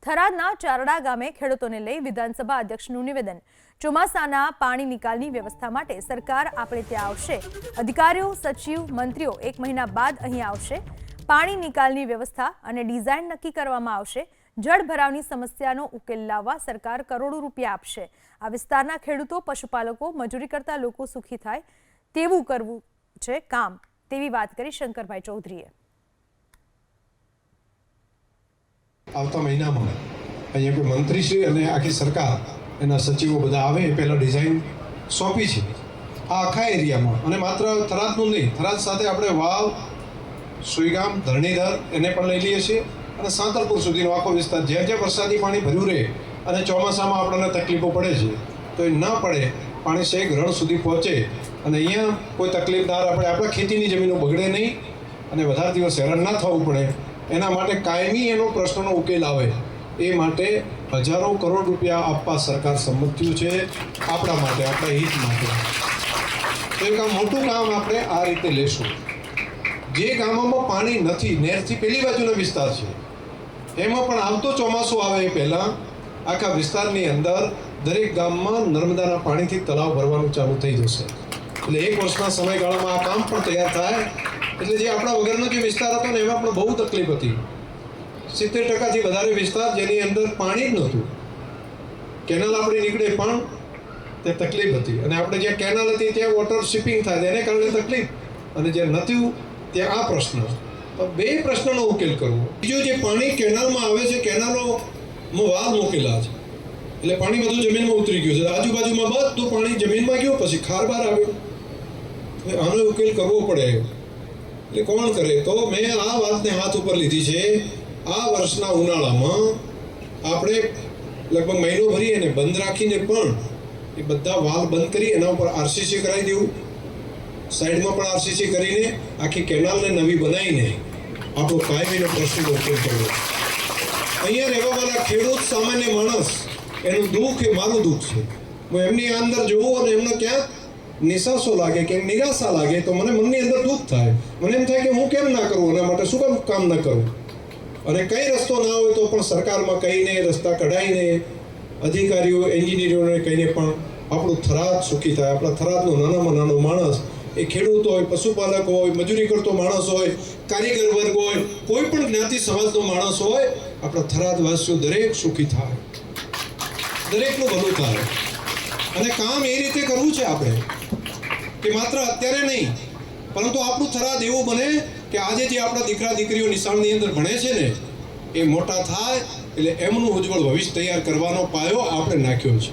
થરાદના ચારડા ગામે ખેડૂતોને લઈ વિધાનસભા અધ્યક્ષનું નિવેદન। ચોમાસાના પાણી નિકાલની વ્યવસ્થા માટે સરકાર આપણે ત્યાં આવશે। અધિકારીઓ, સચિવ, મંત્રીઓ 1 મહિના બાદ અહીં આવશે। પાણી નિકાલની વ્યવસ્થા અને ડિઝાઇન નક્કી કરવામાં આવશે। જળભરાવની સમસ્યાનો ઉકેલ લાવવા સરકાર કરોડો રૂપિયા આપશે। આ વિસ્તારના ખેડૂતો, પશુપાલકો, મજૂરી કરતા લોકો સુખી થાય તેવું કરવું છે કામ તેવી વાત કરી શંકરભાઈ ચૌધરીએ। આવતા મહિનામાં અહીંયા કોઈ મંત્રીશ્રી અને આખી સરકાર એના સચિવો બધા આવે એ પહેલાં ડિઝાઇન સોંપી છે આ આખા એરિયામાં। અને માત્ર થરાદનું નહીં, થરાદ સાથે આપણે વાવ, સુઈગામ, ધરણીધર એને પણ લઈ લઈએ છીએ અને સાંતલપુર સુધીનો આખો વિસ્તાર જ્યાં જ્યાં વરસાદી પાણી ભર્યું રહે અને ચોમાસામાં આપણને તકલીફો પડે છે તો એ ન પડે, પાણી છેક રણ સુધી પહોંચે અને અહીંયા કોઈ તકલીફ ના આપણે આપણા ખેતીની જમીનો બગડે નહીં અને વધારે દિવસ હેરાન ના થવું પડે, એના માટે કાયમી એનો પ્રશ્નનો ઉકેલ આવે એ માટે હજારો કરોડ રૂપિયા આપવા સરકાર સંમત થયું છે આપણા માટે, આપણા હિત માટે। તો એક મોટું કામ આપણે આ રીતે લેશું। જે ગામોમાં પાણી નથી, નહેરથી પેલી બાજુનો વિસ્તાર છે, એમાં પણ આવતો ચોમાસું આવે એ પહેલાં આખા વિસ્તારની અંદર દરેક ગામમાં નર્મદાના પાણીથી તળાવ ભરવાનું ચાલુ થઈ જશે। એટલે 1 વર્ષના સમયગાળામાં આ કામ પણ તૈયાર થાય। એટલે જે આપણા વગરનો જે વિસ્તાર હતો ને એમાં પણ બહુ તકલીફ હતી। 70%થી વધારે વિસ્તાર જેની અંદર પાણી જ નહોતું, કેનાલ આપણી નીકળે પણ તે તકલીફ હતી અને આપણે જ્યાં કેનાલ હતી ત્યાં વોટર શિપિંગ થાય એને કારણે તકલીફ અને જ્યાં નહોતું ત્યાં આ પ્રશ્ન। તો 2 પ્રશ્નનો ઉકેલ કરવો। બીજો, જે પાણી કેનાલમાં આવે છે, કેનાલોમાં વાવ મૂકેલા છે એટલે પાણી બધું જમીનમાં ઉતરી ગયું છે, આજુબાજુમાં બધું પાણી જમીનમાં ગયું, પછી ખાર બહાર આવ્યો। આનો ઉકેલ કરવો પડે એટલે કોણ કરે? તો મેં આ વાતને હાથ ઉપર લીધી છે। આ વર્ષના ઉનાળામાં આપણે લગભગ મહિનો ભરી અને બંધ રાખીને પણ એ બધા વાલ બંધ કરી એના ઉપર આરસીસી કરાવી દેવું, સાઈડમાં પણ આરસીસી કરીને આખી કેનાલને નવી બનાવીને આપણો કાયમીનો પ્રશ્નનો ઉકેલ કરવો। અહીંયા રહેવાવાળા ખેડૂત, સામાન્ય માણસ, એનું દુઃખ એ મારું દુઃખ છે। હું એમની અંદર જોઉં અને એમને ક્યાંક નિરાશો લાગે, ક્યાંક નિરાશા લાગે તો મને મનની અંદર દુઃખ થાય। મને એમ થાય કે હું કેમ ના કરું, એના માટે શું કામ ન કરું? અને કઈ રસ્તો ના હોય તો પણ સરકારમાં કહીને રસ્તા કઢાઈને અધિકારીઓ, એન્જિનિયરોને કહીને પણ આપણું થરાદ સુખી થાય। આપણા થરાદનો નાનામાં નાનો માણસ, એ ખેડૂત હોય, પશુપાલક હોય, મજૂરી કરતો માણસ હોય, કારીગર વર્ગ હોય, કોઈ પણ જ્ઞાતિ સમાજનો માણસ હોય, આપણા થરાદવાસીઓ દરેક સુખી થાય, દરેકનું ભલું થાય। અને કામ એ રીતે કરવું છે આપણે કે માત્ર અત્યારે નહીં, પરંતુ આપણું થરાદ એવું બને કે આજે જે આપણા દીકરા દીકરીઓ નિશાળની અંદર ભણે છે ને એ મોટા થાય એટલે એમનું ઉજ્જવળ ભવિષ્ય તૈયાર કરવાનો પાયો આપણે નાખ્યો છે।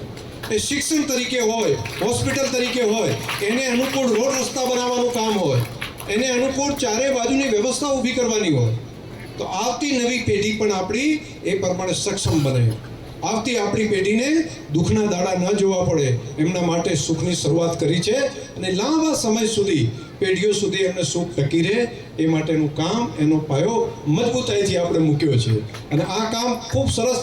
એ શિક્ષણ તરીકે હોય, હોસ્પિટલ તરીકે હોય, એને અનુકૂળ રોડ રસ્તા બનાવવાનું કામ હોય, એને અનુકૂળ ચારે બાજુની વ્યવસ્થા ઊભી કરવાની હોય, તો આવતી નવી પેઢી પણ આપણી એ પ્રમાણે સક્ષમ બને। આવતી આપણી પેઢીને દુઃખના દાડા ન જોવા પડે એમના માટે સુખની શરૂઆત કરી છે અને લાંબા સમય સુધી, પેઢીઓ સુધી એમને સુખ ટકી રહે એ માટેનું કામ, એનો પાયો મજબૂતાઈથી આપણે મૂક્યો છે અને આ કામ ખૂબ સરસ